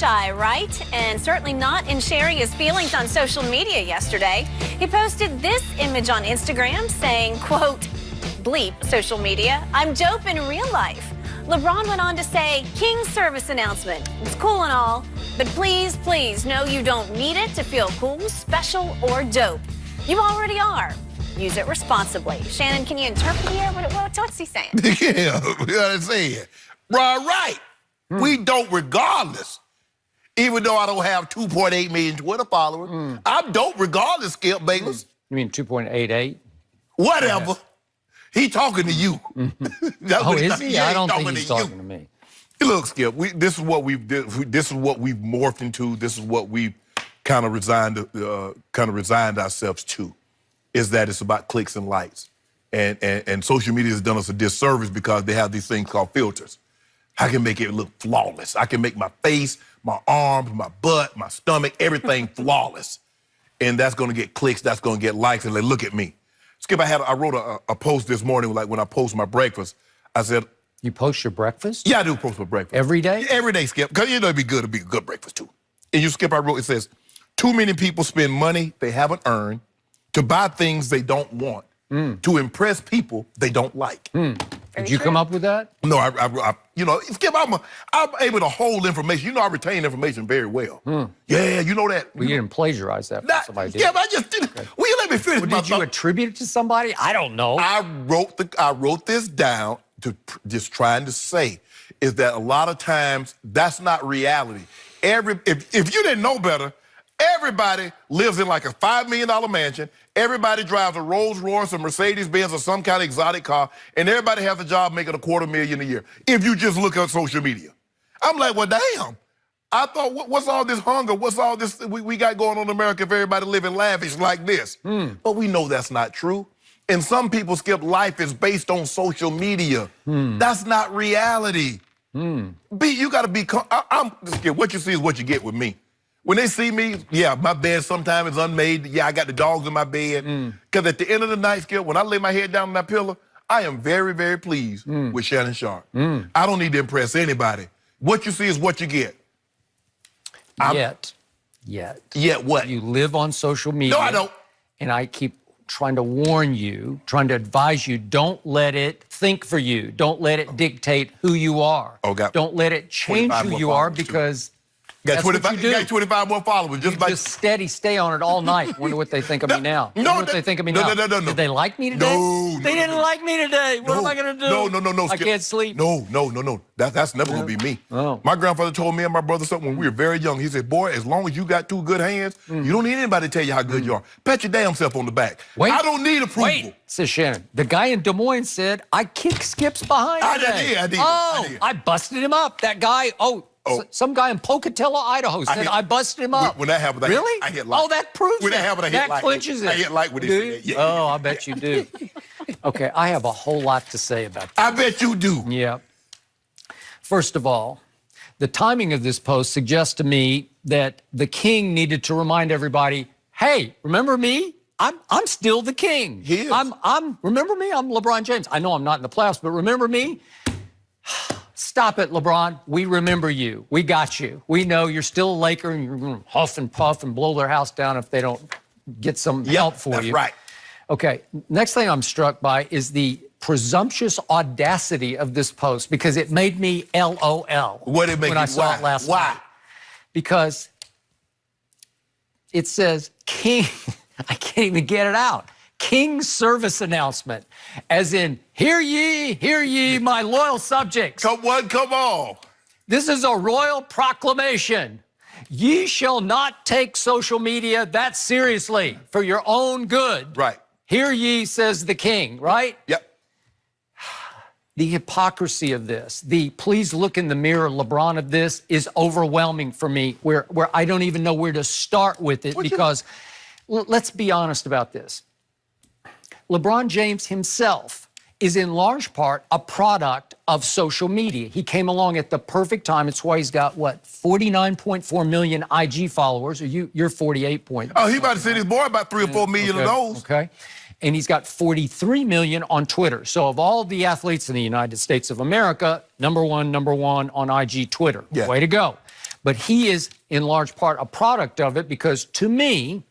shy, right? And certainly not in sharing his feelings on social media yesterday. He posted this image on Instagram saying, quote, bleep social media, I'm dope in real life. LeBron went on to say, King service announcement. It's cool and all, but please, please know you don't need it to feel cool, special, or dope. You already are. Use it responsibly. Shannon, can you interpret here? What's he saying? Yeah, what I'm saying. Right. We don't regardless. Even though I don't have 2.8 million Twitter followers, I'm dope regardless, Skip Bayless. You mean 2.88? Whatever. Yeah. He talking to you. Oh, is he? I don't think he's talking to me. Look, Skip, this is what we've morphed into. This is what we've kind of resigned ourselves to. Is that it's about clicks and likes, and social media has done us a disservice because they have these things called filters. I can make it look flawless. I can make my face, my arms, my butt, my stomach, everything flawless, and that's going to get clicks. That's going to get likes, and they look at me. Skip, I wrote a post this morning, like when I post my breakfast. I said, "You post your breakfast?" Yeah, I do post my breakfast every day. Every day, Skip, because you know it'd be good. It'd be a good breakfast too. And you, Skip, I wrote. It says, "Too many people spend money they haven't earned to buy things they don't want, to impress people they don't like." Did you come up with that? No, I you know, Skip, I'm able to hold information. You know, I retain information very well. Yeah, you know that. Well, you didn't plagiarize that from somebody, did you? Yeah, but I just didn't. Okay. Will you let me finish? Well, did you attribute it to somebody? I don't know. I wrote this down to just trying to say is that a lot of times that's not reality. If you didn't know better, everybody lives in like a $5 million mansion. Everybody drives a Rolls Royce, a Mercedes Benz, or some kind of exotic car, and everybody has a job making $250,000 a year. If you just look at social media, I'm like, well, damn. I thought, what's all this hunger? What's all this we got going on in America if everybody living lavish like this? But we know that's not true. And some people, Skip, life is based on social media. That's not reality. You got to be. Skip, what you see is what you get with me. When they see me, yeah, my bed sometimes is unmade. Yeah, I got the dogs in my bed. Because at the end of the night, Skip, when I lay my head down on that pillow, I am very, very pleased with Shannon Sharpe. I don't need to impress anybody. What you see is what you get. Yet what? You live on social media. No, I don't. And I keep trying to warn you, trying to advise you, don't let it think for you. Don't let it dictate who you are. Don't let it change who you are because... Got 25 more followers. Just steady stay on it all night. Wonder what they think of me now. No. Did they like me today? No. They didn't like me today. What am I going to do? No. I can't sleep. No. That's never going to be me. Oh. My grandfather told me and my brother something when we were very young. He said, boy, as long as you got two good hands, you don't need anybody to tell you how good you are. Pat your damn self on the back. I don't need approval. Wait, says Shannon. The guy in Des Moines said, I kicked Skip's behind today. I did. I busted him up. That guy, some guy in Pocatello, Idaho said I busted him up. When that happened, really? I hit like. Oh, that proves it. When that happened, I hit like. That clinches it. I hit like with it. Yeah. Oh, I bet you do. Okay, I have a whole lot to say about that. I bet you do. Yeah. First of all, the timing of this post suggests to me that the king needed to remind everybody, hey, remember me? I'm still the king. He is. Remember me? I'm LeBron James. I know I'm not in the playoffs, but remember me? Stop it, LeBron. We remember you. We got you. We know you're still a Laker, and you're going to huff and puff and blow their house down if they don't get some help for you. That's right. Okay, next thing I'm struck by is the presumptuous audacity of this post because it made me LOL. What did it make you? When I saw it last night. Because it says King, I can't even get it out. King service announcement, as in, hear ye, my loyal subjects. Come on. This is a royal proclamation. Ye shall not take social media that seriously for your own good. Right. Hear ye, says the king, right? Yep. The hypocrisy of this, the please look in the mirror, LeBron, of this is overwhelming for me, where I don't even know where to start with it because let's be honest about this. LeBron James himself is in large part a product of social media. He came along at the perfect time. It's why he's got, 49.4 million IG followers, or you're 48 point. Oh, he about to send his boy about 3 or 4 million of those. Okay. And he's got 43 million on Twitter. So of all the athletes in the United States of America, number one on IG Twitter. Yeah. Way to go. But he is, in large part, a product of it because, to me,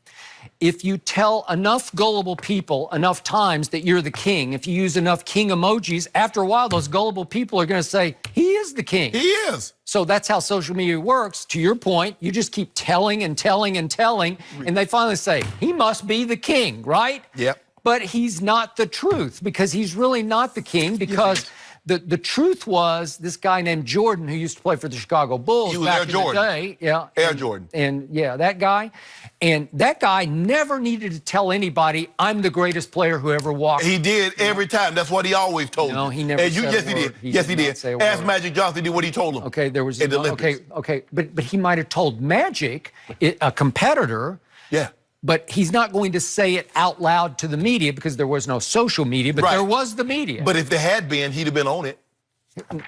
if you tell enough gullible people enough times that you're the king, if you use enough king emojis, after a while, those gullible people are going to say, he is the king. He is. So that's how social media works. To your point, you just keep telling and telling and telling, and they finally say, he must be the king, right? Yep. But he's not the truth because he's really not the king because the truth was this guy named Jordan who used to play for the Chicago Bulls back in the day. Yeah, Air Jordan. And yeah, that guy. And that guy never needed to tell anybody, I'm the greatest player who ever walked. He did every time. That's what he always told me. No, he never and said yes, a he word. did. Yes, he did. Ask Magic Johnson did what he told him. Okay, there was in the Olympics. Okay, but he might have told Magic, a competitor. Yeah. But he's not going to say it out loud to the media because there was no social media, but there was the media. But if there had been, he'd have been on it.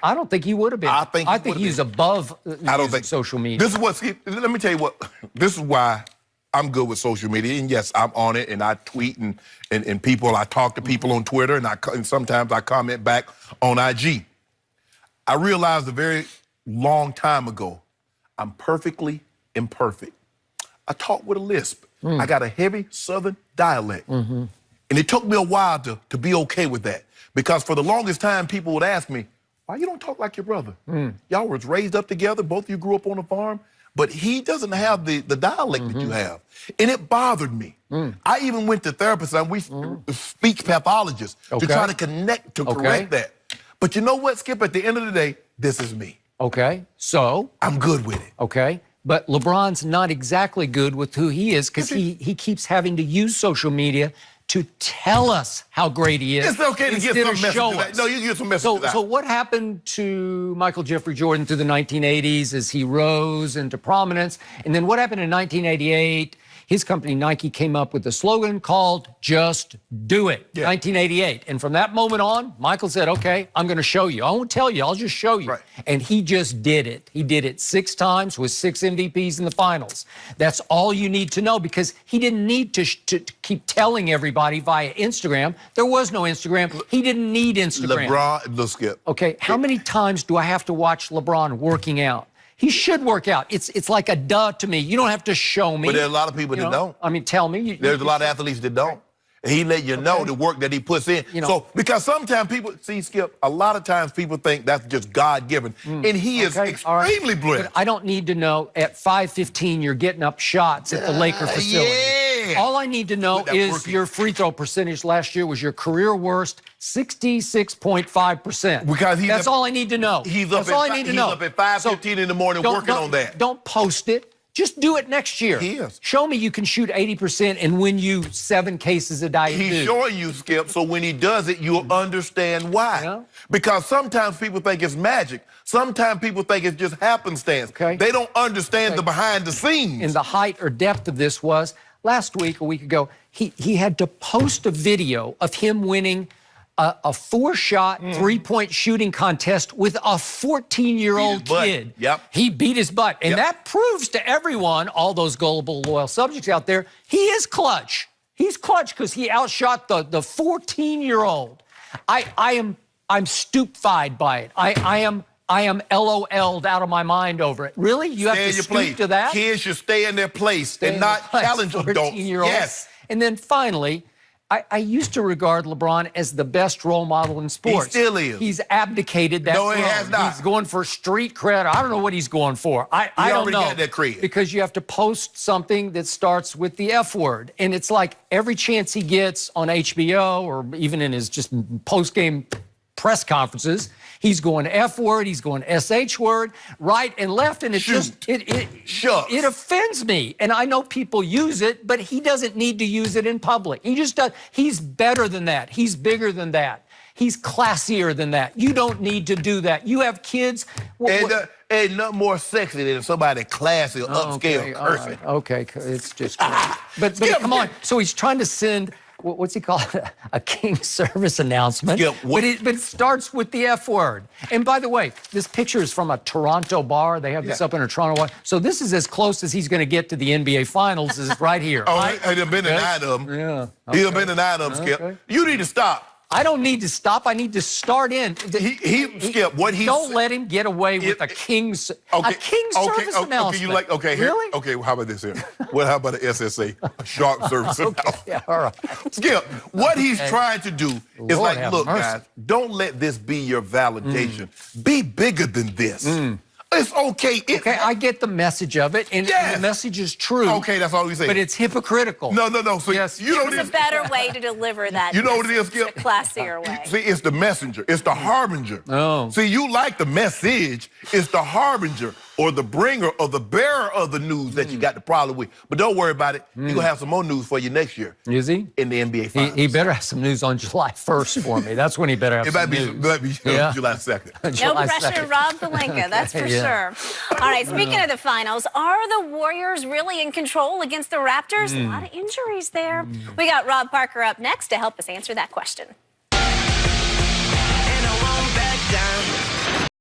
I don't think he would have been. I think he's above I don't think social media. This is what, let me tell you what, this is why I'm good with social media. And yes, I'm on it and I tweet and people, I talk to people on Twitter and sometimes I comment back on IG. I realized a very long time ago, I'm perfectly imperfect. I talk with a lisp. I got a heavy Southern dialect. And it took me a while to be okay with that. Because for the longest time, people would ask me, why you don't talk like your brother? Y'all was raised up together, both of you grew up on a farm, but he doesn't have the dialect that you have. And it bothered me. I even went to therapists and speech pathologists to try to connect, to correct that. But you know what, Skip? At the end of the day, this is me. Okay, so? I'm good with it. Okay. But LeBron's not exactly good with who he is because he keeps having to use social media to tell us how great he is. It's okay to get some message to that. No, you get some message to that. So what happened to Michael Jeffrey Jordan through the 1980s as he rose into prominence? And then what happened in 1988? His company, Nike, came up with a slogan called Just Do It, 1988. And from that moment on, Michael said, okay, I'm going to show you. I won't tell you, I'll just show you. And he just did it. He did it 6 times with 6 MVPs in the finals. That's all you need to know because he didn't need to keep telling everybody via Instagram. There was no Instagram. He didn't need Instagram. LeBron, look, Skip. Okay, how many times do I have to watch LeBron working out? He should work out. It's like a duh to me. You don't have to show me. But there's a lot of people that don't. I mean, tell me. There's a lot of athletes that don't. And he let you know the work that he puts in. So, because sometimes people, see, Skip, a lot of times people think that's just God-given. And he is extremely blessed. But I don't need to know at 5:15 you're getting up shots at the Laker facility. All I need to know is your free throw percentage last year was your career worst, 66.5%. Because that's all I need to know. That's all I need to know. He's up at 5:15 in the morning working on that. Don't post it. Just do it next year. He is. Show me you can shoot 80% and win you 7 cases a day. He's showing you, Skip, so when he does it, you'll understand why. Yeah. Because sometimes people think it's magic. Sometimes people think it's just happenstance. They don't understand the behind the scenes. And the height or depth of this was, last week, a week ago, he had to post a video of him winning a 4-shot, 3-point shooting contest with a 14-year-old kid. He beat his butt. And that proves to everyone, all those gullible, loyal subjects out there, he is clutch. He's clutch because he outshot the 14-year-old. I'm stupefied by it. I am LOL'd out of my mind over it. Really? You have to stoop to that? Kids should stay in their place and not challenge adults. Yes. And then finally, I used to regard LeBron as the best role model in sports. He still is. He's abdicated that No, he has not. He's going for street cred. I don't know what he's going for. I don't know. Got that cred. Because you have to post something that starts with the F word. And it's like every chance he gets on HBO or even in his just post-game press conferences, he's going F word, he's going SH word, right and left, and it it offends me. And I know people use it, but he doesn't need to use it in public. He just does. He's better than that. He's bigger than that. He's classier than that. You don't need to do that. You have kids. Ain't nothing more sexy than somebody classy or upscale cursing. Right. Okay, it's just but come on. So he's trying to send, what's he call it? A King service announcement. But it starts with the F word. And by the way, this picture is from a Toronto bar. They have this up in a Toronto bar. So this is as close as he's going to get to the NBA Finals is right here. He'd have been in 9 of them. He'd have been in 9 of them, Skip. You need to stop. I don't need to stop. I need to start in. Skip, what he don't let him get away with a King's service announcement. Okay, you like, okay, here, really? okay, well, how about this here? Well, how about an SSA, a Sharpe service announcement? Yeah, all right. Skip, what he's trying to do is like, look, guys, don't let this be your validation. Be bigger than this. It's okay. Okay, I get the message of it, and the message is true. Okay, that's all we say. But it's hypocritical. No. So you know there's a better way to deliver that. You know what it is, Skip? A classier way. See, it's the messenger. It's the harbinger. Oh. See, you like the message. It's the harbinger or the bringer or the bearer of the news that you got the problem with. But don't worry about it. He's going to have some more news for you next year. Is he? In the NBA Finals. He better have some news on July 1st for me. That's when he better have some news. It might be July 2nd. No pressure, Rob Pelinka, that's for sure. All right, speaking of the finals, are the Warriors really in control against the Raptors? A lot of injuries there. We got Rob Parker up next to help us answer that question.